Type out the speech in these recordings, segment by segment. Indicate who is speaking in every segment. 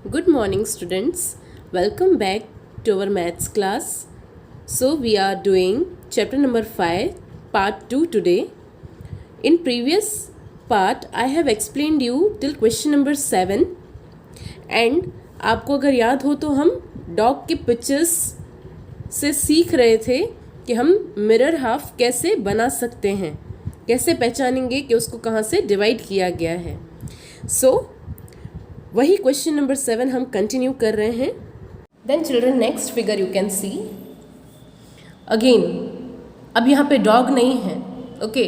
Speaker 1: Good morning, students. Welcome back to our maths class. So, we are doing chapter number 5, part 2 today. In previous part, I have explained you till question number 7. And आपको अगर याद हो तो हम dog के pictures से सीख रहे थे कि हम मिरर हाफ कैसे बना सकते हैं, कैसे पहचानेंगे कि उसको कहाँ से डिवाइड किया गया है. वही क्वेश्चन नंबर 7 हम कंटिन्यू कर रहे हैं. Then children next figure you can see again. अब यहाँ पे डॉग नहीं है. Okay,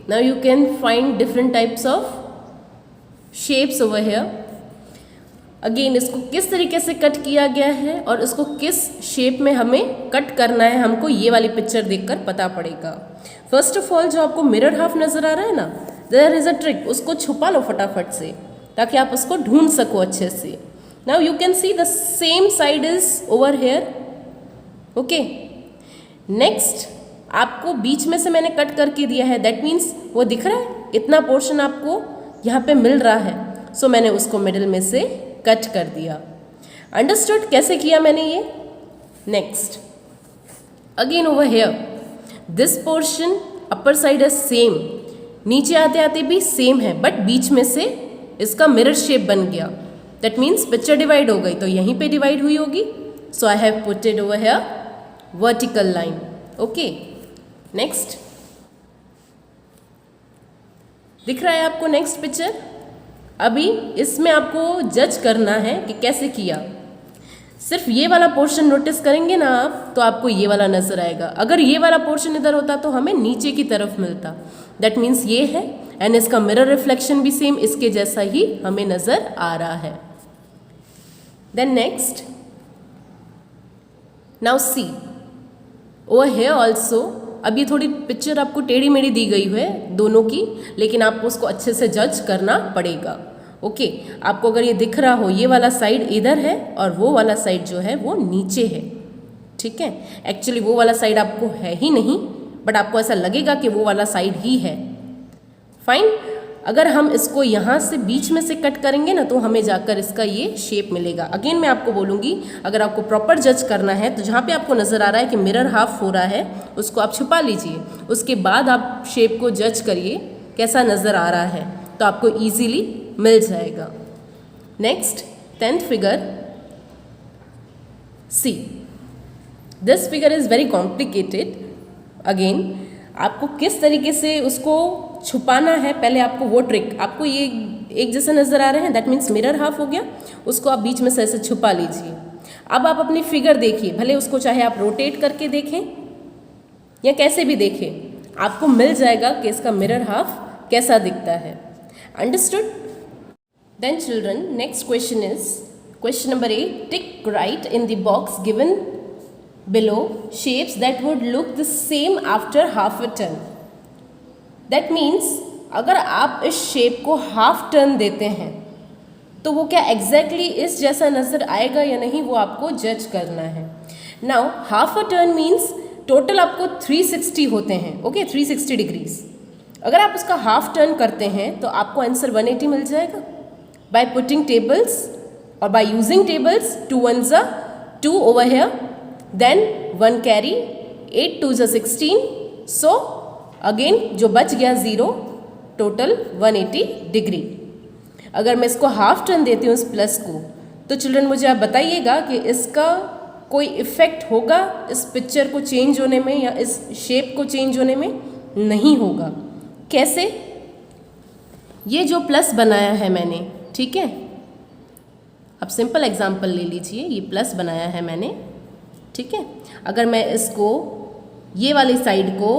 Speaker 1: now you can find different types of shapes over here. Again इसको किस तरीके से कट किया गया है और इसको किस शेप में हमें कट करना है, हमको ये वाली पिक्चर देखकर पता पड़ेगा. फर्स्ट ऑफ ऑल, जो आपको मिरर हाफ नज़र आ रहा है ना, देयर इज़ अ ट्रिक. उसको छुपा लो फटाफट से ताकि आप उसको ढूंढ सको अच्छे से. Now you can see the same side is over here. Okay, next आपको बीच में से मैंने कट करके दिया है. दैट मीन्स वो दिख रहा है, इतना पोर्शन आपको यहाँ पे मिल रहा है. सो मैंने उसको मिडिल में से कट कर दिया. अंडरस्टूड कैसे किया मैंने ये? Next again over here this portion upper side is same, नीचे आते आते भी सेम है, बट बीच में से इसका मिरर शेप बन गया. दैट मीन्स पिक्चर डिवाइड हो गई, तो यहीं पे डिवाइड हुई होगी. So I have put it over here vertical line. Okay, next दिख रहा है आपको नेक्स्ट पिक्चर. अभी इसमें आपको जज करना है कि कैसे किया. सिर्फ ये वाला पोर्शन नोटिस करेंगे ना आप, तो आपको ये वाला नजर आएगा. अगर ये वाला पोर्शन इधर होता तो हमें नीचे की तरफ मिलता. दैट मीन्स ये है, एंड इसका मिरर रिफ्लेक्शन भी सेम इसके जैसा ही हमें नजर आ रहा है. Then next, now see over here also. अब ये थोड़ी पिक्चर आपको टेढ़ी मेढ़ी दी गई है दोनों की, लेकिन आपको उसको अच्छे से जज करना पड़ेगा. ओके, आपको अगर ये दिख रहा हो, ये वाला साइड इधर है और वो वाला साइड जो है वो नीचे है. ठीक है, एक्चुअली वो वाला साइड आपको है ही नहीं, बट आपको ऐसा लगेगा कि वो वाला साइड ही है. फाइन. अगर हम इसको यहाँ से बीच में से कट करेंगे ना, तो हमें जाकर इसका ये शेप मिलेगा. अगेन मैं आपको बोलूँगी, अगर आपको प्रॉपर जज करना है तो जहाँ पे आपको नज़र आ रहा है कि मिरर हाफ हो रहा है, उसको आप छुपा लीजिए. उसके बाद आप शेप को जज करिए कैसा नज़र आ रहा है, तो आपको ईजीली मिल जाएगा. Next 10th figure. See this figure is very complicated. Again आपको किस तरीके से उसको छुपाना है, पहले आपको वो ट्रिक. आपको ये एक जैसा नज़र आ रहे हैं, दैट मीन्स मिरर हाफ हो गया. उसको आप बीच में से ऐसे छुपा लीजिए. अब आप अपनी फिगर देखिए, भले उसको चाहे आप रोटेट करके देखें या कैसे भी देखें, आपको मिल जाएगा कि इसका मिरर हाफ कैसा दिखता है. Understood? Then children next question is question number 8. Tick right in the box given below shapes that would look the same after half a turn. That means अगर आप इस शेप को हाफ टर्न देते हैं तो वो क्या एग्जैक्टली इस जैसा नज़र आएगा या नहीं, वो आपको जज करना है. Now half a turn means total आपको 360 होते हैं. Okay, 360 degrees. अगर आप उसका हाफ टर्न करते हैं तो आपको आंसर 180 मिल जाएगा बाय पुटिंग टेबल्स और by using tables. 2 1s are 2 over here, then 1 carry, 8 2s are 16. So again जो बच गया 0, टोटल 180 डिग्री. अगर मैं इसको हाफ टर्न देती हूँ इस प्लस को, तो चिल्ड्रन मुझे आप बताइएगा कि इसका कोई इफ़ेक्ट होगा इस पिक्चर को चेंज होने में या इस शेप को चेंज होने में? नहीं होगा. कैसे? ये जो प्लस बनाया है मैंने, ठीक है, अब सिंपल एग्जांपल ले लीजिए. ये प्लस बनाया है मैंने, ठीक है. अगर मैं इसको ये वाली साइड को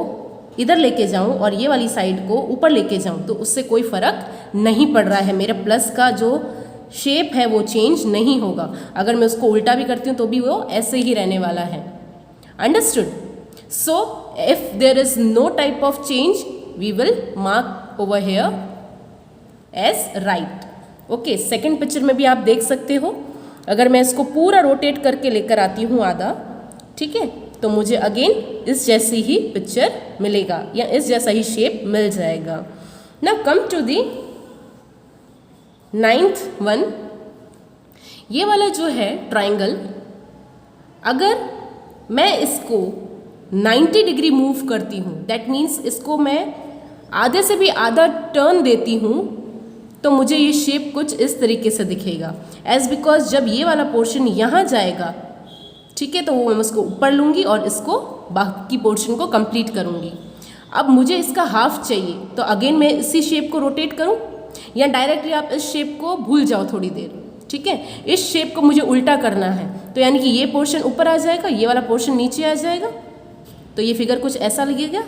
Speaker 1: इधर लेके जाऊं और ये वाली साइड को ऊपर लेके जाऊं, तो उससे कोई फ़र्क नहीं पड़ रहा है. मेरे प्लस का जो शेप है वो चेंज नहीं होगा. अगर मैं उसको उल्टा भी करती हूँ तो भी वो ऐसे ही रहने वाला है. Understood? So if there is no type of change, we will mark over here as right. Okay, second picture में भी आप देख सकते हो. अगर मैं इसको पूरा रोटेट करके लेकर आती हूँ आधा, ठीक है, तो मुझे अगेन इस जैसी ही पिक्चर मिलेगा या इस जैसा ही शेप मिल जाएगा. Now come to the 9th one. ये वाला जो है ट्राइंगल, अगर मैं इसको 90 डिग्री मूव करती हूँ, दैट मीन्स इसको मैं आधे से भी आधा टर्न देती हूँ, तो मुझे ये शेप कुछ इस तरीके से दिखेगा। एज बिकॉज जब ये वाला पोर्शन यहाँ जाएगा, ठीक है, तो वो मैं उसको ऊपर लूँगी और इसको बाकी पोर्शन को कंप्लीट करूँगी। अब मुझे इसका हाफ चाहिए, तो अगेन मैं इसी शेप को रोटेट करूँ, या डायरेक्टली आप इस शेप को भूल जाओ थोड़ी देर, ठीक है। इस शेप को मुझे उल्टा करना है, तो यानी कि ये पोर्शन ऊपर आ जाएगा, ये वाला पोर्शन नीचे आ जाएगा, तो ये फिगर कुछ ऐसा लगेगा,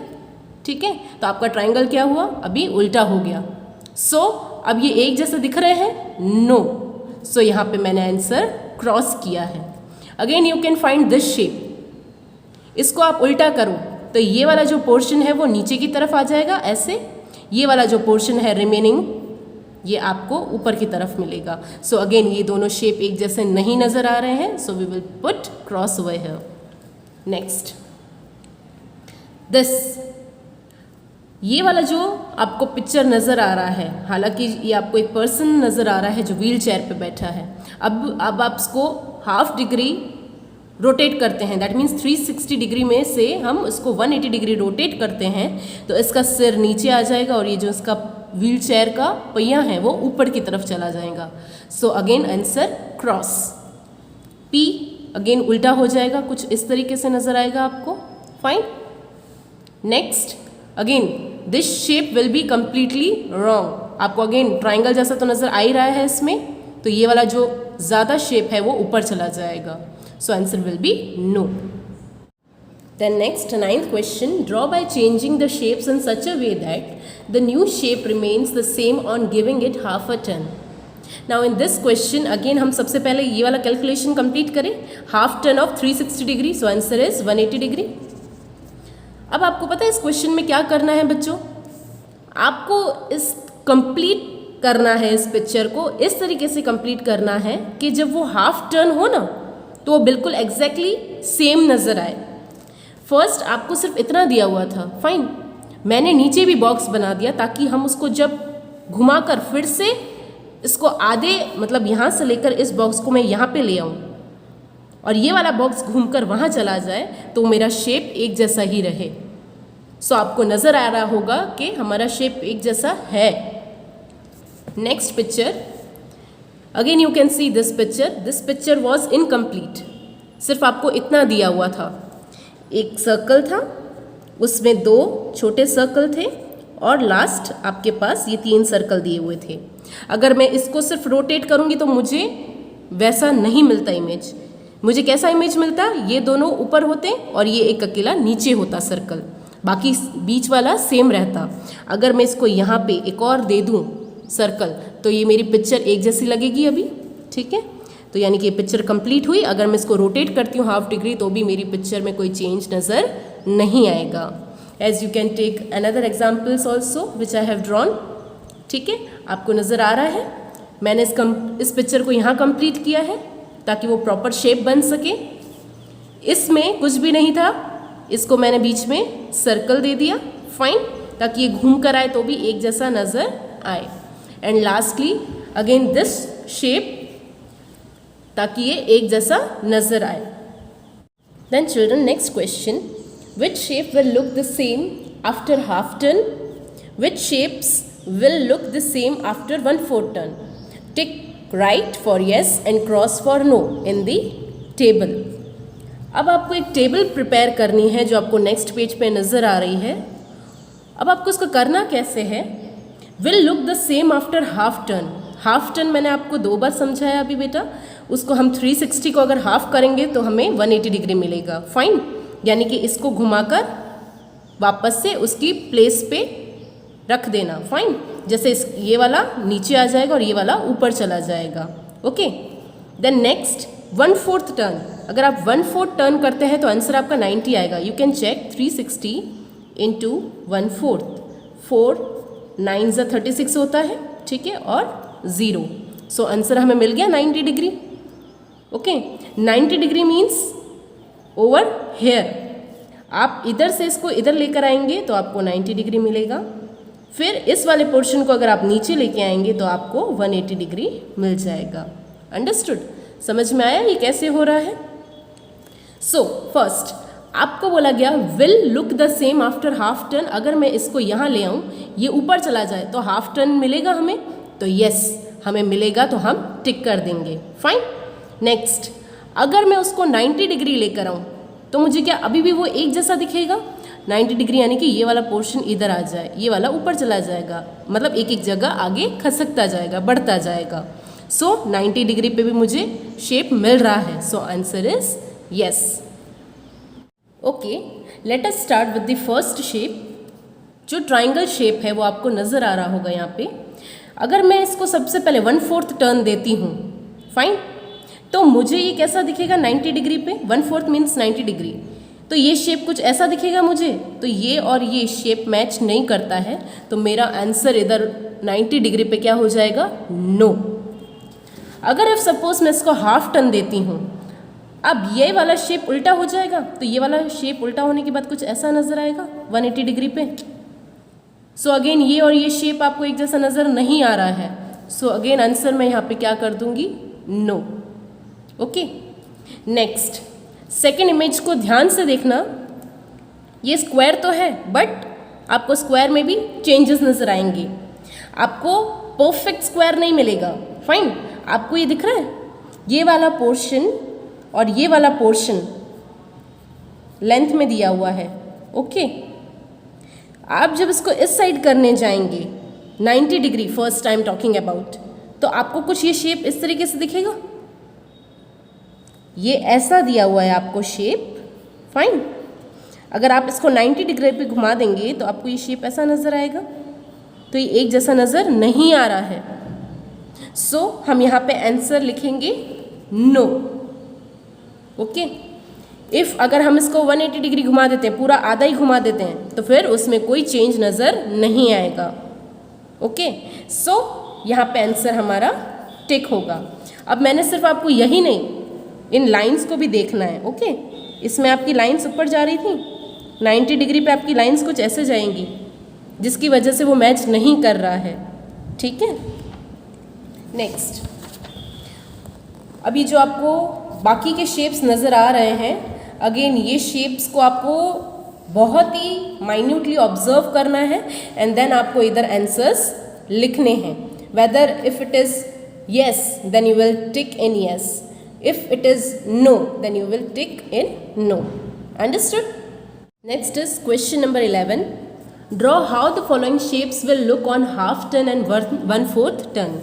Speaker 1: ठीक है। तो आपका ट्राइंगल क्या हुआ, अभी उल्टा हो गया। सो अब ये एक जैसे दिख रहे हैं, नो। सो यहाँ पे मैंने आंसर क्रॉस किया है। Again you can find this shape. इसको आप उल्टा करो तो ये वाला जो पोर्शन है वो नीचे की तरफ आ जाएगा ऐसे, ये वाला जो पोर्शन है रिमेनिंग ये आपको ऊपर की तरफ मिलेगा। सो अगेन ये दोनों शेप एक जैसे नहीं नज़र आ रहे हैं, so we will put cross over here. Next this, ये वाला जो आपको पिक्चर नज़र आ रहा है, हालांकि ये आपको एक पर्सन नज़र आ रहा है जो व्हील चेयर पर बैठा है। अब आप इसको हाफ डिग्री रोटेट करते हैं, दैट मीन्स 360 डिग्री में से हम इसको 180 डिग्री रोटेट करते हैं, तो इसका सिर नीचे आ जाएगा और ये जो इसका व्हील चेयर का पहिया है वो ऊपर की तरफ चला जाएगा। So again answer cross. P again उल्टा हो जाएगा, कुछ इस तरीके से नज़र आएगा आपको। Fine. Next again this shape will be completely wrong. आपको अगेन ट्राइंगल जैसा तो नज़र आ ही रहा है इसमें, तो ये वाला जो ज़्यादा शेप है वो ऊपर चला जाएगा। So answer will be no. Then next, 9th question, draw by changing the shapes in such a way that the new shape remains the same on giving it half a turn. Now in this question again हम सबसे पहले ये वाला calculation complete करें, half turn of 360 degree, so answer is 180 degree. अब आपको पता है इस क्वेश्चन में क्या करना है बच्चों, आपको इस कंप्लीट करना है, इस पिक्चर को इस तरीके से कंप्लीट करना है कि जब वो हाफ टर्न हो ना तो वो बिल्कुल एग्जैक्टली सेम नज़र आए। फर्स्ट आपको सिर्फ इतना दिया हुआ था, फाइन, मैंने नीचे भी बॉक्स बना दिया ताकि हम उसको जब घुमाकर फिर से इसको आधे मतलब यहाँ से लेकर इस बॉक्स को मैं यहाँ पे ले आऊँ और ये वाला बॉक्स घूमकर वहाँ चला जाए तो मेरा शेप एक जैसा ही रहे। सो आपको नज़र आ रहा होगा कि हमारा शेप एक जैसा है। Next picture, again you can see this picture was incomplete. सिर्फ आपको इतना दिया हुआ था, एक सर्कल था, उसमें 2 छोटे सर्कल थे और लास्ट आपके पास ये 3 सर्कल दिए हुए थे। अगर मैं इसको सिर्फ रोटेट करूँगी तो मुझे वैसा नहीं मिलता इमेज। मुझे कैसा इमेज मिलता, ये दोनों ऊपर होते और ये एक अकेला नीचे होता सर्कल, बाकी बीच वाला सेम रहता। अगर मैं इसको यहाँ पे एक और दे दूँ सर्कल तो ये मेरी पिक्चर एक जैसी लगेगी अभी, ठीक है। तो यानी कि ये पिक्चर कंप्लीट हुई। अगर मैं इसको रोटेट करती हूँ हाफ डिग्री तो भी मेरी पिक्चर में कोई चेंज नज़र नहीं आएगा। As you can take another examples also which I have drawn, ठीक है। आपको नज़र आ रहा है मैंने इस पिक्चर को यहाँ कंप्लीट किया है ताकि वो प्रॉपर शेप बन सके। इसमें कुछ भी नहीं था, इसको मैंने बीच में सर्कल दे दिया, फाइन, ताकि ये घूम कर आए तो भी एक जैसा नज़र आए। And lastly again this shape, ताकि ये एक जैसा नज़र आए। Then children next question, which shape will look the same after half turn, which shapes will look the same after 1/4 turn. Tick right for yes and cross for no in the table. अब आपको एक table prepare करनी है जो आपको next page पे नज़र आ रही है। अब आपको इसको करना कैसे है, will look the same after half turn. Half turn मैंने आपको 2 बार समझाया अभी बेटा, उसको हम 360 को अगर हाफ करेंगे तो हमें 180 डिग्री मिलेगा, फाइन। यानी कि इसको घुमाकर वापस से उसकी प्लेस पे रख देना, फाइन। जैसे ये वाला नीचे आ जाएगा और ये वाला ऊपर चला जाएगा, ओके। देन नेक्स्ट 1/4 टर्न, अगर आप 1/4 टर्न करते हैं तो आंसर आपका 90 आएगा। यू कैन चेक 360 इंटू 1/4, 4 9 × 36 होता है, ठीक है, और 0। सो आंसर हमें मिल गया 90 degree, okay. 90 degree means over here. आप इधर से इसको इधर लेकर आएंगे तो आपको 90 डिग्री मिलेगा। फिर इस वाले पोर्शन को अगर आप नीचे लेके आएंगे तो आपको 180 डिग्री मिल जाएगा। अंडरस्टूड। समझ में आया ये कैसे हो रहा है? सो फर्स्ट आपको बोला गया will look the same after half turn. अगर मैं इसको यहाँ ले आऊँ, ये ऊपर चला जाए तो हाफ टर्न मिलेगा हमें, तो यस हमें मिलेगा, तो हम टिक कर देंगे। फाइन। नेक्स्ट, अगर मैं उसको 90 डिग्री लेकर आऊँ तो मुझे क्या अभी भी वो एक जैसा दिखेगा? 90 डिग्री यानी कि ये वाला पोर्शन इधर आ जाए, ये वाला ऊपर चला जाएगा, मतलब एक एक जगह आगे खसकता जाएगा, बढ़ता जाएगा। सो 90 डिग्री पे भी मुझे शेप मिल रहा है। So answer is yes. Okay, let us start with the first shape. जो ट्राइंगल शेप है वो आपको नज़र आ रहा होगा यहाँ पे। अगर मैं इसको सबसे पहले 1/4 टर्न देती हूँ, फाइन, तो मुझे ये कैसा दिखेगा 90 डिग्री पे? 1/4 मीन्स 90 डिग्री, तो ये शेप कुछ ऐसा दिखेगा मुझे। तो ये और ये शेप मैच नहीं करता है, तो मेरा आंसर इधर 90 डिग्री पे क्या हो जाएगा? नो। अगर इफ सपोज मैं इसको हाफ टर्न देती हूँ, अब ये वाला शेप उल्टा हो जाएगा, तो ये वाला शेप उल्टा होने के बाद कुछ ऐसा नज़र आएगा 180 डिग्री पे। सो अगेन ये और ये शेप आपको एक जैसा नज़र नहीं आ रहा है। सो अगेन आंसर मैं यहाँ पे क्या कर दूँगी? No. Okay, next second image को ध्यान से देखना। ये स्क्वायर तो है, बट आपको स्क्वायर में भी चेंजेस नज़र आएंगे। आपको परफेक्ट स्क्वायर नहीं मिलेगा। फाइन, आपको ये दिख रहा है, ये वाला पोर्शन और ये वाला पोर्शन लेंथ में दिया हुआ है। ओके, आप जब इसको इस साइड करने जाएंगे 90 degree, first time talking about, तो आपको कुछ ये शेप इस तरीके से दिखेगा। ये ऐसा दिया हुआ है आपको शेप। फाइन, अगर आप इसको 90 डिग्री पे घुमा देंगे तो आपको ये शेप ऐसा नज़र आएगा, तो ये एक जैसा नज़र नहीं आ रहा है। सो हम यहाँ पे आंसर लिखेंगे नो। ओके, इफ़ अगर हम इसको 180 डिग्री घुमा देते हैं, पूरा आधा ही घुमा देते हैं, तो फिर उसमें कोई चेंज नज़र नहीं आएगा। ओके, सो यहाँ पे आंसर हमारा टिक होगा। अब मैंने सिर्फ आपको यही नहीं, इन लाइंस को भी देखना है। ओके, इसमें आपकी लाइंस ऊपर जा रही थी, 90 डिग्री पे आपकी लाइंस कुछ ऐसे जाएंगी, जिसकी वजह से वो मैच नहीं कर रहा है। ठीक है, नेक्स्ट, अभी जो आपको बाकी के शेप्स नज़र आ रहे हैं, अगेन ये शेप्स को आपको बहुत ही माइन्यूटली ऑब्जर्व करना है एंड देन आपको इधर आंसर्स लिखने हैं। Whether if it is yes, then you will tick in yes. If it is no, then you will tick in no. Understood? Next is question number 11. Draw how the following shapes will look on half turn and 1/4 turn.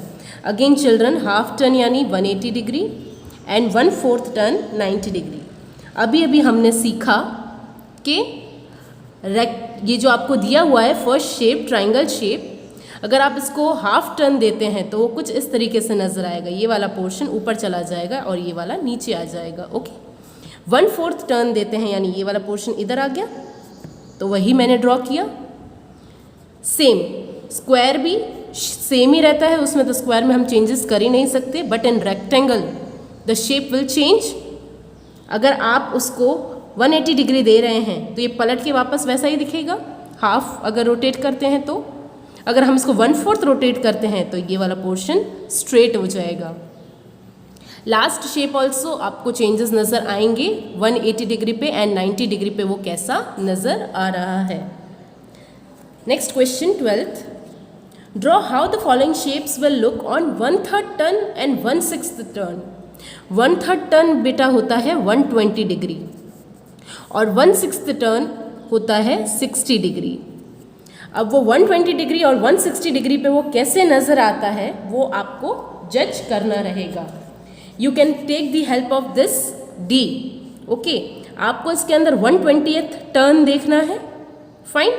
Speaker 1: Again children, half turn यानी 180 degree and 1/4 turn 90 degree. अभी अभी हमने सीखा कि ये जो आपको दिया हुआ है फर्स्ट शेप, ट्राइंगल शेप, अगर आप इसको हाफ टर्न देते हैं तो वो कुछ इस तरीके से नज़र आएगा। ये वाला पोर्शन ऊपर चला जाएगा और ये वाला नीचे आ जाएगा। ओके, 1/4 टर्न देते हैं यानी ये वाला पोर्शन इधर आ गया, तो वही मैंने ड्रॉ किया। सेम स्क्वायर भी सेम ही रहता है, उसमें तो स्क्वायर में हम चेंजेस कर ही नहीं सकते, but in rectangle the shape will change. अगर आप उसको 180 डिग्री दे रहे हैं तो ये पलट के वापस वैसा ही दिखेगा। हाफ अगर रोटेट करते हैं तो, अगर हम इसको 1/4 रोटेट करते हैं तो ये वाला पोर्शन स्ट्रेट हो जाएगा। लास्ट शेप ऑल्सो आपको चेंजेस नज़र आएंगे 180 डिग्री पे एंड 90 डिग्री पे वो कैसा नज़र आ रहा है। Next question 12th, draw how the following shapes will look on 1/3 turn and 1/6 turn. 1/3 turn बेटा होता है 120 डिग्री और 1/6 टर्न होता है 60 डिग्री। अब वो 120 डिग्री और 160 डिग्री पे वो कैसे नज़र आता है वो आपको जज करना रहेगा। You can take the help of this D. Okay, आपको इसके अंदर 120th टर्न देखना है, फाइन,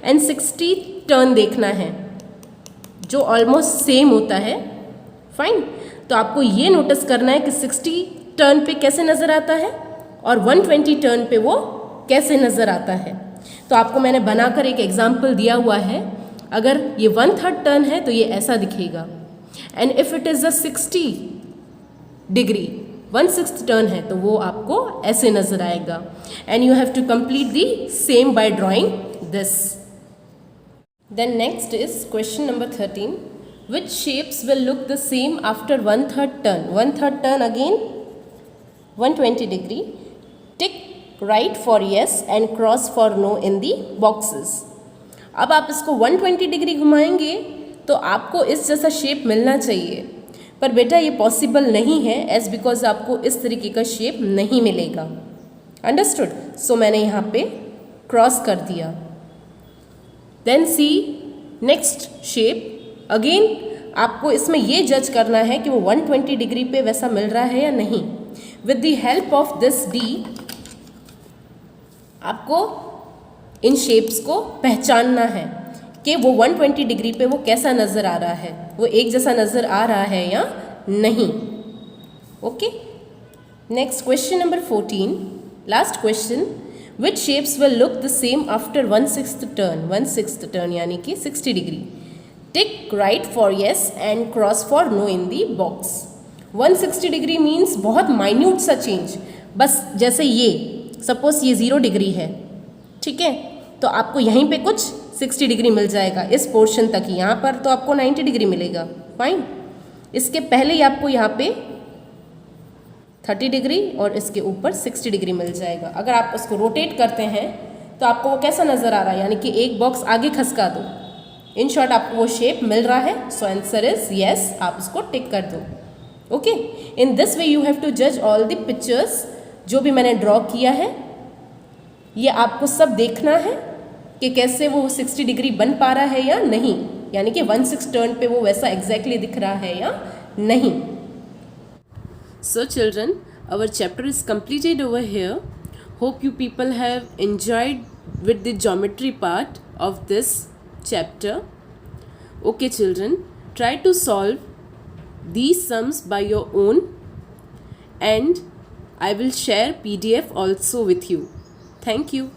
Speaker 1: एंड 60 टर्न देखना है, जो ऑलमोस्ट सेम होता है। फाइन, तो आपको ये नोटिस करना है कि 60 टर्न पे कैसे नज़र आता है और 120 टर्न पे वो कैसे नज़र आता है। तो आपको मैंने बनाकर एक एग्जाम्पल दिया हुआ है। अगर ये 1/3 टर्न है तो ये ऐसा दिखेगा, and if it is a 60 degree 1/6 turn है तो वो आपको ऐसे नज़र आएगा। And you have to complete the same by drawing this. Then next is question number 13, Which shapes will look the same after 1/3 turn? 1/3 turn again 120 degree. Tick right for yes and cross for no in the boxes. अब आप इसको 120 degree घुमाएंगे तो आपको इस जैसा shape मिलना चाहिए, पर बेटा ये पॉसिबल नहीं है एज बिकॉज आपको इस तरीके का शेप नहीं मिलेगा. अंडरस्टूड? सो मैंने यहाँ पे क्रॉस कर दिया. देन सी नेक्स्ट शेप. अगेन आपको इसमें ये जज करना है कि वो 120 डिग्री पे वैसा मिल रहा है या नहीं. With the help of this D आपको इन शेप्स को पहचानना है कि वो 120 डिग्री पे वो कैसा नज़र आ रहा है, वो एक जैसा नज़र आ रहा है या नहीं. Okay. Next question number 14, last question. Which shapes will look the same after 1/6 turn? 1/6 turn यानी कि 60 degree. Tick right for yes and cross for no in the box. 160 degree means बहुत माइन्यूट सा चेंज. बस जैसे ये suppose ये 0 degree है, ठीक है, तो आपको यहीं पे कुछ 60 डिग्री मिल जाएगा इस पोर्शन तक ही. यहाँ पर तो आपको 90 डिग्री मिलेगा. फाइन. इसके पहले ही आपको यहाँ पे 30 डिग्री और इसके ऊपर 60 डिग्री मिल जाएगा. अगर आप उसको रोटेट करते हैं तो आपको वो कैसा नज़र आ रहा है, यानी कि एक बॉक्स आगे खसका दो. इन शॉर्ट आपको वो शेप मिल रहा है. So answer is yes. आप उसको टिक कर दो. Okay. In this way you have to जज ऑल द पिक्चर्स जो भी मैंने ड्रॉ किया है. ये आपको सब देखना है कि कैसे वो 60 डिग्री बन पा रहा है या नहीं, यानी कि 1/6 टर्न पे वो वैसा एग्जैक्टली दिख रहा है या नहीं. So children, our chapter is completed over here. Hope you people have enjoyed with the geometry part of this chapter. Okay children, try to solve these sums by your own and I will share PDF also with you. Thank you.